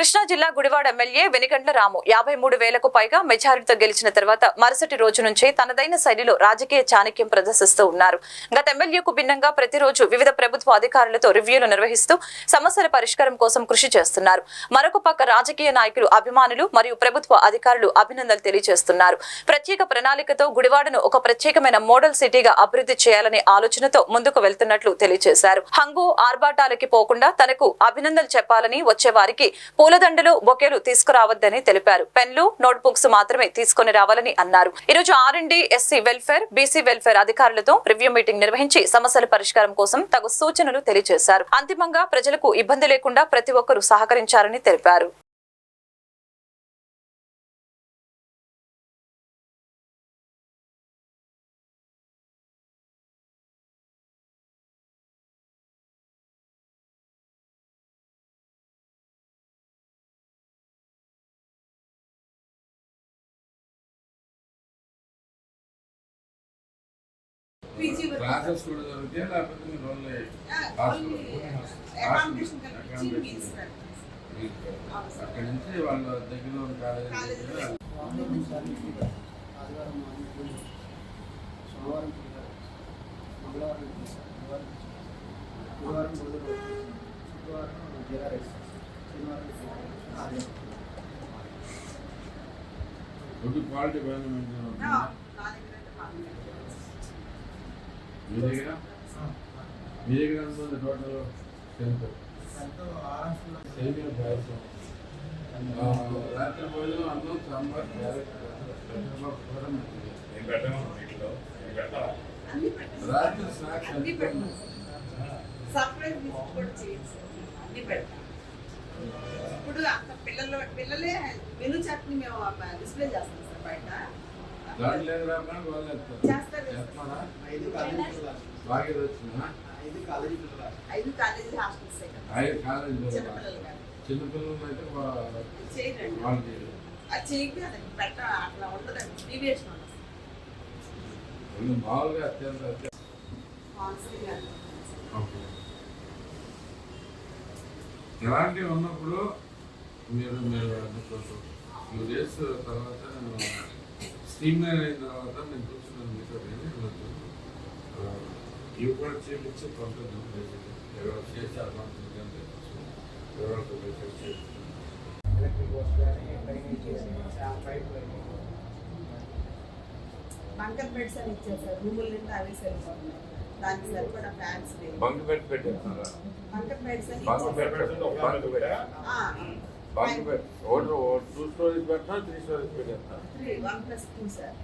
కృష్ణా జిల్లా గుడివాడ ఎమ్మెల్యే వెనిగండ్ల రాము 53,000కు పైగా మెజారిటీతో గెలిచిన తర్వాత మరుసటి రోజు నుంచే తనదైన శైలిలో రాజకీయ చాణక్యం ప్రదర్శిస్తూ ఉన్నారు. గత ఎమ్మెల్యేకు భిన్నంగా ప్రతిరోజు వివిధ ప్రభుత్వ అధికారులతో రివ్యూలు నిర్వహిస్తూ సమస్యల పరిష్కారం కోసం కృషి చేస్తున్నారు. మరొక పక్క రాజకీయ నాయకులు, అభిమానులు మరియు ప్రభుత్వ అధికారులు అభినందనలు తెలియజేస్తున్నారు. ప్రత్యేక ప్రణాళికతో గుడివాడను ఒక ప్రత్యేకమైన మోడల్ సిటీగా అభివృద్ధి చేయాలనే ఆలోచనతో ముందుకు వెళ్తున్నట్లు తెలియజేశారు. హంగు ఆర్భాటాలకి పోకుండా తనకు అభినందనలు చెప్పాలని వచ్చే వారికి పూలదండలు, బొకేలు తీసుకురావద్దని తెలిపారు. పెన్లు, నోట్ బుక్స్ మాత్రమే తీసుకుని రావాలని అన్నారు. ఈ రోజు R&D, SC welfare, BC welfare అధికారులతో రివ్యూ మీటింగ్ నిర్వహించి సమస్యల పరిష్కారం కోసం తగు సూచనలు తెలియజేశారు. అంతిమంగా ప్రజలకు ఇబ్బంది లేకుండా ప్రతి ఒక్కరూ సహకరించారని తెలిపారు. క్లాసెస్ కూడా జరుగుతాయి, లేకపోతే మీరు ఓన్లీ అక్కడి నుంచి వాళ్ళ దగ్గర ఉన్న కాలేజీ గుడ్ క్వాలిటీ బాగా మెయింటైన్ మీ దగ్గర టోటల్ రాత్రి భోజనం అన్నం సాంబార్ రాత్రి స్నాక్స్ ఇప్పుడు అంత పిల్లలే మెను చట్నీ మేము డిస్ప్లే చేస్తాం సార్ బయట. ఐదు కాలేజీ హాస్టల్స్ చిన్నపిల్లలు అయితే అది చేయక పెట్ట అట్లా ఉండదండి. డీవియేషన్ మామూలుగా అత్యంత ఇలాంటివి ఉన్నప్పుడు మీరు ఫ్యూ డేస్ తర్వాత స్టీమ్ అయిన తర్వాత నేను చూస్తున్నాను మీతో ఇవి కూడా చేపించి పంపిద్దాం. ఎవరు చేసి అడ్వాన్స్ బంకర్ బెడ్స్ అని ఇచ్చారు సార్. రూముల నుండి అవే సరిపోతున్నాయి. దానికి సరిపడా ఫ్యాన్స్ బంక్ బెడ్ పెట్టేస్తున్నారా? బంకర్ బెడ్స్ అని బంక్ బెడ్ 2 స్టోరీస్ పెట్టినా 3 స్టోరీస్ పెట్టేస్తున్నారు. 1+2 సార్.